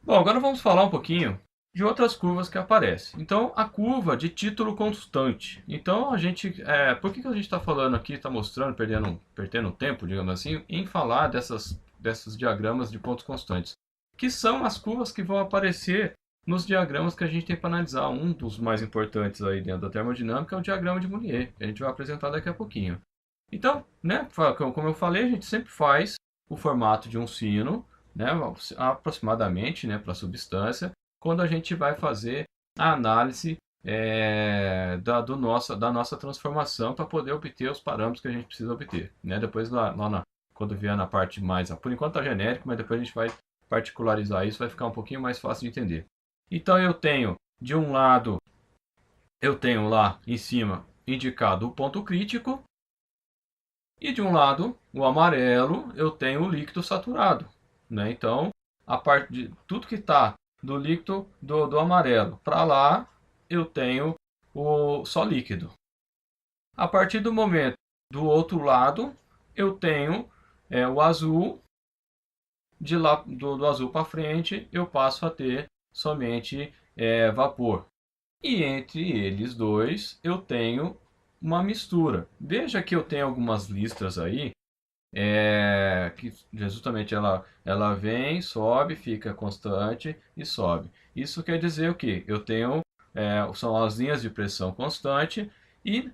Bom, agora vamos falar um pouquinho de outras curvas que aparecem. Então, a curva de título constante. Então, por que a gente está falando aqui, está mostrando, perdendo tempo, digamos assim, em falar desses diagramas de pontos constantes, que são as curvas que vão aparecer nos diagramas que a gente tem para analisar. Um dos mais importantes aí dentro da termodinâmica é o diagrama de Monnier, que a gente vai apresentar daqui a pouquinho. Então, né, como eu falei, a gente sempre faz o formato de um sino, né, aproximadamente, né, para a substância, quando a gente vai fazer a análise da nossa transformação para poder obter os parâmetros que a gente precisa obter. Né? Depois, quando vier na parte mais... Por enquanto está genérico, mas depois a gente vai particularizar isso, vai ficar um pouquinho mais fácil de entender. Então, de um lado, eu tenho lá em cima indicado o ponto crítico, e de um lado, o amarelo, eu tenho o líquido saturado. Né? Então, a parte de tudo que está do líquido do amarelo para lá, eu tenho o só líquido. A partir do momento do outro lado, eu tenho o azul, de lá do azul para frente, eu passo a ter somente vapor. E entre eles dois, eu tenho uma mistura. Veja que eu tenho algumas listras aí que justamente ela vem, sobe, fica constante e sobe. Isso quer dizer o que? Eu tenho, são as linhas de pressão constante e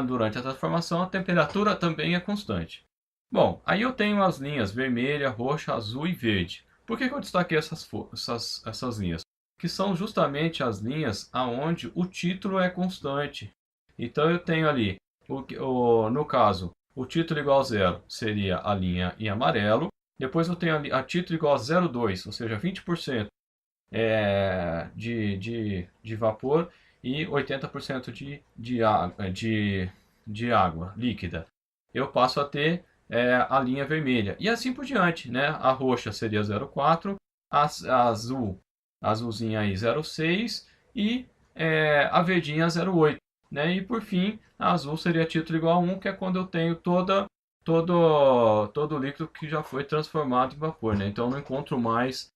durante a transformação a temperatura também é constante. Bom, aí eu tenho as linhas vermelha, roxa, azul e verde. Por que eu destaquei essas linhas? Que são justamente as linhas aonde o título é constante. Então eu tenho ali, no caso, o título igual a zero seria a linha em amarelo. Depois eu tenho a título igual a 0,2, ou seja, 20% de vapor e 80% de água líquida. Eu passo a ter a linha vermelha. E assim por diante. Né? A roxa seria 0,4, a azulzinha aí 0,6 e a verdinha 0,8. Né? E por fim, a azul seria título igual a 1, que é quando eu tenho todo o líquido que já foi transformado em vapor. Né? Então eu não encontro mais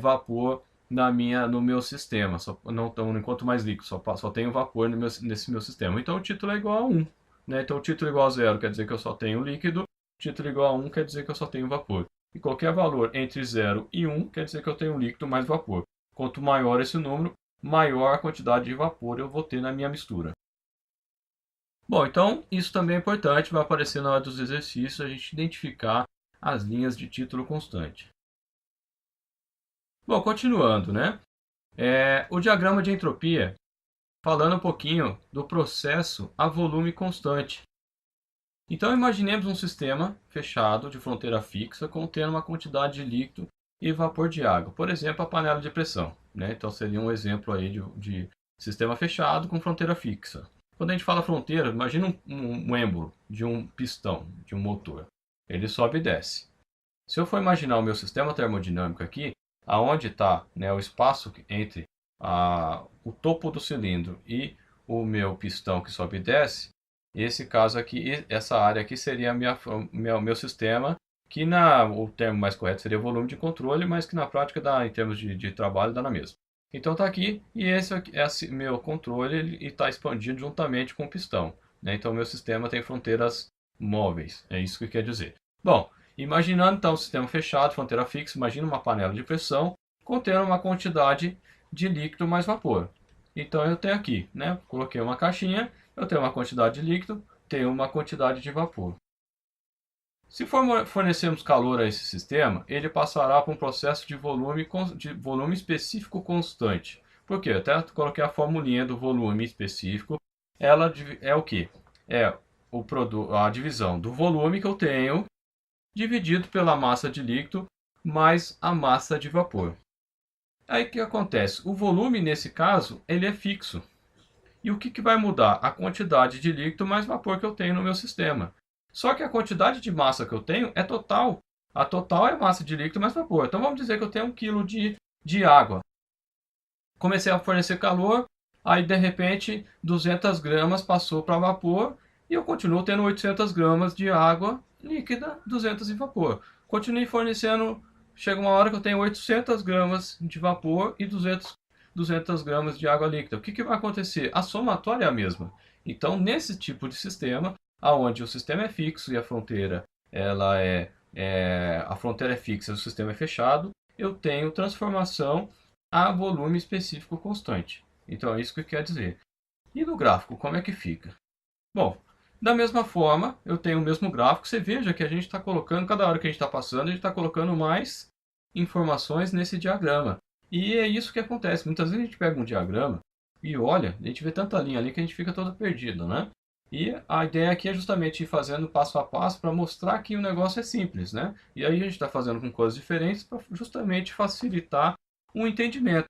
vapor no meu sistema. Não encontro mais líquido, só tenho vapor nesse meu sistema. Então o título é igual a 1. Né? Então o título igual a 0 quer dizer que eu só tenho líquido, título igual a 1 quer dizer que eu só tenho vapor. E qualquer valor entre 0 e 1 quer dizer que eu tenho líquido mais vapor. Quanto maior esse número, maior a quantidade de vapor eu vou ter na minha mistura. Bom, então isso também é importante, vai aparecer na hora dos exercícios a gente identificar as linhas de título constante. Bom, continuando, né? O diagrama de entropia, falando um pouquinho do processo a volume constante. Então imaginemos um sistema fechado de fronteira fixa contendo uma quantidade de líquido e vapor de água. Por exemplo, a panela de pressão. Né? Então seria um exemplo aí de sistema fechado com fronteira fixa. Quando a gente fala fronteira, imagina um êmbolo de um pistão, de um motor. Ele sobe e desce. Se eu for imaginar o meu sistema termodinâmico aqui, aonde está, né, o espaço entre o topo do cilindro e o meu pistão que sobe e desce, esse caso aqui, essa área aqui seria meu sistema, que o termo mais correto seria volume de controle, mas que na prática dá, em termos de trabalho, dá na mesma. Então está aqui, e esse meu controle está expandido juntamente com o pistão. Né? Então meu sistema tem fronteiras móveis, é isso que quer dizer. Bom, imaginando então um sistema fechado, fronteira fixa, imagina uma panela de pressão contendo uma quantidade de líquido mais vapor. Então eu tenho aqui, né? Coloquei uma caixinha, eu tenho uma quantidade de líquido, tenho uma quantidade de vapor. Se fornecermos calor a esse sistema, ele passará por um processo de volume específico constante. Por quê? Até coloquei a formulinha do volume específico. Ela é o que? É a divisão do volume que eu tenho dividido pela massa de líquido mais a massa de vapor. Aí o que acontece? O volume, nesse caso, ele é fixo. E o que vai mudar? A quantidade de líquido mais vapor que eu tenho no meu sistema. Só que a quantidade de massa que eu tenho é total. A total é massa de líquido mais vapor. Então vamos dizer que eu tenho 1 kg de água. Comecei a fornecer calor, aí de repente 200 gramas passou para vapor e eu continuo tendo 800 gramas de água líquida, 200 em vapor. Continuei fornecendo chega uma hora que eu tenho 800 gramas de vapor e 200 gramas de água líquida. O que, que vai acontecer? A somatória é a mesma. Então, nesse tipo de sistema, onde o sistema é fixo e a fronteira a fronteira é fixa e o sistema é fechado, eu tenho transformação a volume específico constante. Então, é isso que quer dizer. E no gráfico, como é que fica? Bom, da mesma forma, eu tenho o mesmo gráfico. Você veja que a gente está colocando, cada hora que a gente está passando, a gente está colocando mais informações nesse diagrama. E é isso que acontece. Muitas vezes a gente pega um diagrama e olha, a gente vê tanta linha ali que a gente fica todo perdido, né? E a ideia aqui é justamente ir fazendo passo a passo para mostrar que o negócio é simples, né? E aí a gente está fazendo com coisas diferentes para justamente facilitar o entendimento.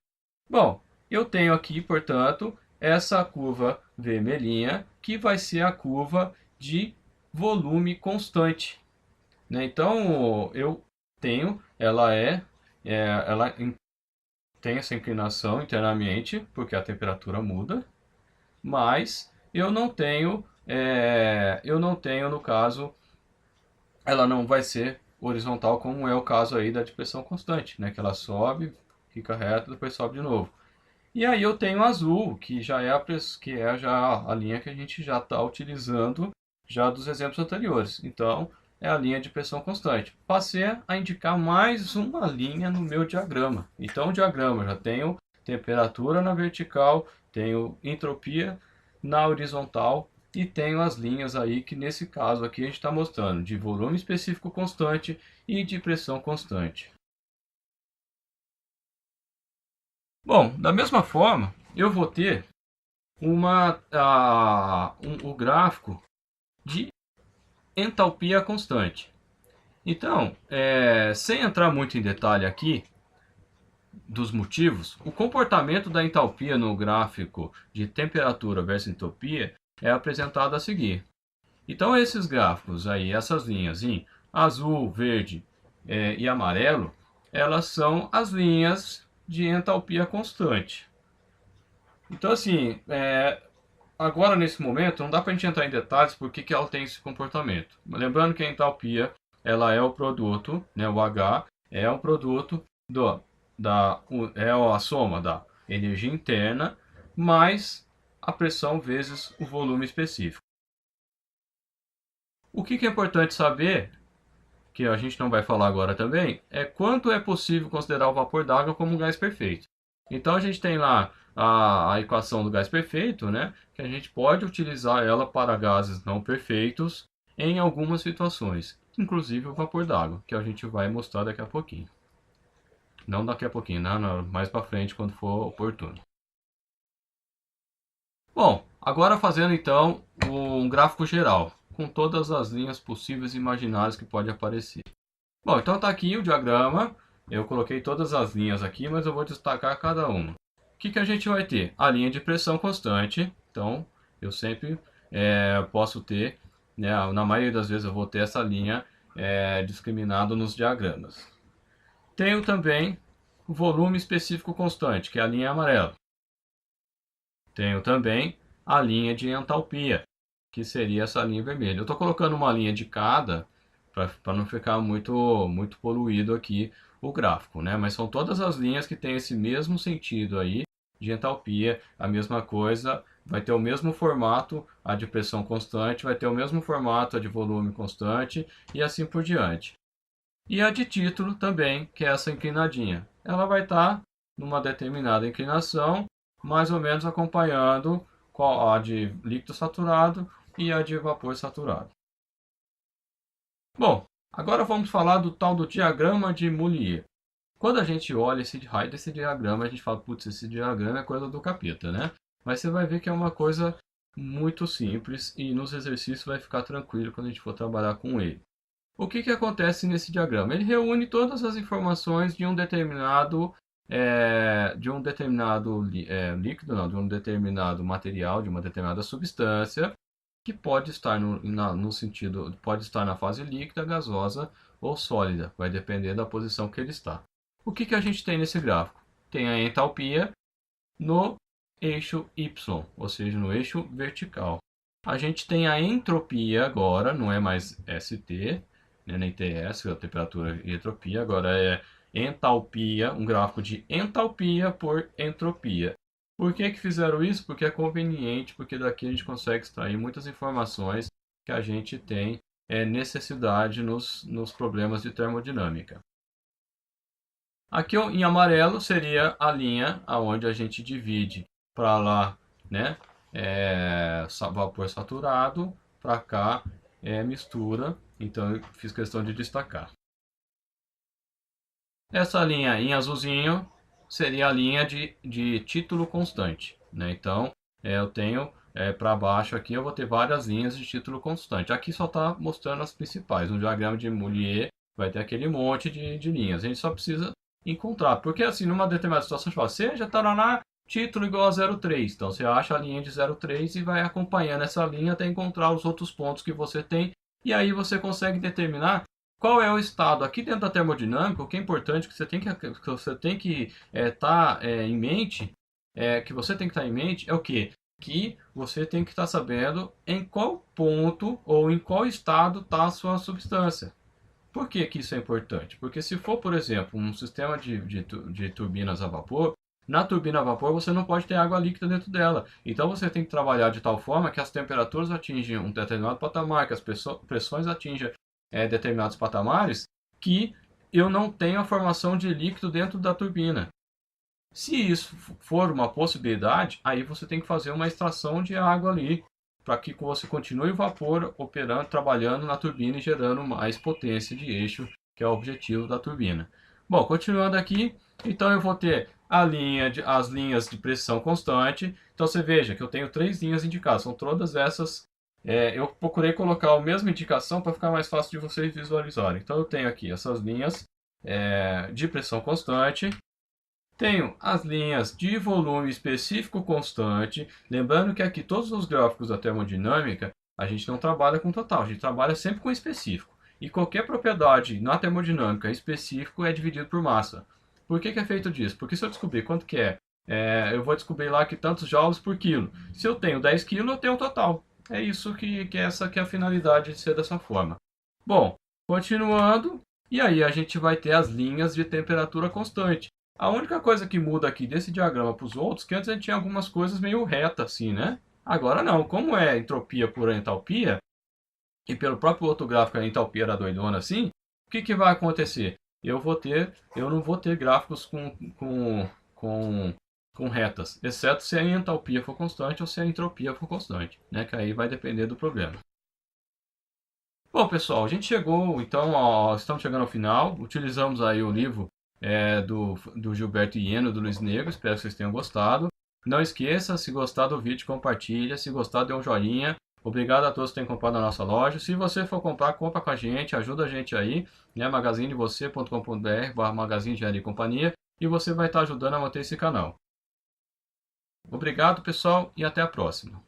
Bom, eu tenho aqui, portanto, essa curva vermelhinha, que vai ser a curva de volume constante, né? Então, eu tenho, ela tem essa inclinação internamente, porque a temperatura muda, mas eu não tenho, no caso, ela não vai ser horizontal, como é o caso aí da depressão constante, né? Que ela sobe, fica reta, depois sobe de novo. E aí eu tenho azul, que já é já a linha que a gente já está utilizando já dos exemplos anteriores. Então, é a linha de pressão constante. Passei a indicar mais uma linha no meu diagrama. Então, o diagrama já tenho temperatura na vertical, tenho entropia na horizontal e tenho as linhas aí que nesse caso aqui a gente está mostrando de volume específico constante e de pressão constante. Bom, da mesma forma, eu vou ter o gráfico de entalpia constante. Então, sem entrar muito em detalhe aqui dos motivos, o comportamento da entalpia no gráfico de temperatura versus entropia é apresentado a seguir. Então, esses gráficos aí, essas linhas em azul, verde e amarelo, elas são as linhas de entalpia constante. Então, assim, agora nesse momento, não dá para a gente entrar em detalhes por que ela tem esse comportamento. Lembrando que a entalpia, ela é o produto, né, o H, é o produto é a soma da energia interna mais a pressão vezes o volume específico. O que é importante saber, que a gente não vai falar agora também, é quanto é possível considerar o vapor d'água como um gás perfeito. Então a gente tem lá a equação do gás perfeito, né, que a gente pode utilizar ela para gases não perfeitos em algumas situações, inclusive o vapor d'água, que a gente vai mostrar daqui a pouquinho. Não daqui a pouquinho, não, mais para frente quando for oportuno. Bom, agora fazendo então um gráfico geral, com todas as linhas possíveis e imaginárias que pode aparecer. Bom, então está aqui o diagrama. Eu coloquei todas as linhas aqui, mas eu vou destacar cada uma. O que a gente vai ter? A linha de pressão constante. Então, eu sempre posso ter, né, na maioria das vezes eu vou ter essa linha discriminada nos diagramas. Tenho também o volume específico constante, que é a linha amarela. Tenho também a linha de entalpia, que seria essa linha vermelha. Eu estou colocando uma linha de cada, para não ficar muito poluído aqui o gráfico, né? Mas são todas as linhas que têm esse mesmo sentido aí de entalpia, a mesma coisa, vai ter o mesmo formato, a de pressão constante, vai ter o mesmo formato, a de volume constante e assim por diante. E a de título também, que é essa inclinadinha. Ela vai estar numa determinada inclinação, mais ou menos acompanhando a de líquido saturado e a de vapor saturado. Bom, agora vamos falar do tal do diagrama de Mollier. Quando a gente olha esse raio desse diagrama, a gente fala, putz, esse diagrama é coisa do capeta, né? Mas você vai ver que é uma coisa muito simples e nos exercícios vai ficar tranquilo quando a gente for trabalhar com ele. O que acontece nesse diagrama? Ele reúne todas as informações de um determinado líquido, não, de um determinado material, de uma determinada substância, que pode estar no sentido, pode estar na fase líquida, gasosa ou sólida, vai depender da posição que ele está. O que a gente tem nesse gráfico? Tem a entalpia no eixo Y, ou seja, no eixo vertical. A gente tem a entropia agora, não é mais ST, nem TS, a temperatura e entropia, agora é entalpia, um gráfico de entalpia por entropia. Por que que fizeram isso? Porque é conveniente, porque daqui a gente consegue extrair muitas informações que a gente tem necessidade nos problemas de termodinâmica. Aqui em amarelo seria a linha aonde a gente divide para lá, né, vapor saturado, para cá mistura, então eu fiz questão de destacar. Essa linha em azulzinho seria a linha de título constante, né? Então eu tenho para baixo aqui eu vou ter várias linhas de título constante. Aqui só está mostrando as principais. No diagrama de Mollier vai ter aquele monte de linhas. A gente só precisa encontrar, porque assim numa determinada situação você fala, seja taraná, título igual a 0,3. Então você acha a linha de 0,3 e vai acompanhando essa linha até encontrar os outros pontos que você tem. E aí você consegue determinar qual é o estado aqui dentro da termodinâmica. O que é importante que você tem que estar em mente, que você tem que estar em mente é o que? Que você tem que estar sabendo em qual ponto ou em qual estado está a sua substância. Por que que isso é importante? Porque se for, por exemplo, um sistema de turbinas a vapor, na turbina a vapor você não pode ter água líquida dentro dela. Então você tem que trabalhar de tal forma que as temperaturas atingem um determinado patamar, que as pressões atingem determinados patamares, que eu não tenho a formação de líquido dentro da turbina. Se isso for uma possibilidade, aí você tem que fazer uma extração de água ali, para que você continue o vapor operando, trabalhando na turbina e gerando mais potência de eixo, que é o objetivo da turbina. Bom, continuando aqui, então eu vou ter as linhas de pressão constante. Então você veja que eu tenho 3 linhas indicadas, são todas essas. Eu procurei colocar a mesma indicação para ficar mais fácil de vocês visualizarem. Então eu tenho aqui essas linhas de pressão constante. Tenho as linhas de volume específico constante. Lembrando que aqui todos os gráficos da termodinâmica, a gente não trabalha com total, a gente trabalha sempre com específico. E qualquer propriedade na termodinâmica específico é dividido por massa. Por que que é feito disso? Porque se eu descobrir quanto que eu vou descobrir lá que tantos joules por quilo. Se eu tenho 10 quilos, eu tenho o total. É isso essa que é a finalidade de ser dessa forma. Bom, continuando, e aí a gente vai ter as linhas de temperatura constante. A única coisa que muda aqui desse diagrama para os outros, que antes a gente tinha algumas coisas meio retas assim, né? Agora não, como é entropia por entalpia, e pelo próprio outro gráfico a entalpia era doidona assim, o que que vai acontecer? Eu não vou ter gráficos com retas, exceto se a entalpia for constante ou se a entropia for constante, né? Que aí vai depender do problema. Bom, pessoal, a gente chegou, então, estamos chegando ao final. Utilizamos aí o livro do Gilberto Ieno, do Luiz Negro. Espero que vocês tenham gostado. Não esqueça, se gostar do vídeo, compartilha. Se gostar, dê um joinha. Obrigado a todos que têm comprado na nossa loja. Se você for comprar, compra com a gente, ajuda a gente aí, né? magazinedevocê.com.br/magazine Engenharia e Companhia, e você vai estar ajudando a manter esse canal. Obrigado, pessoal, e até a próxima.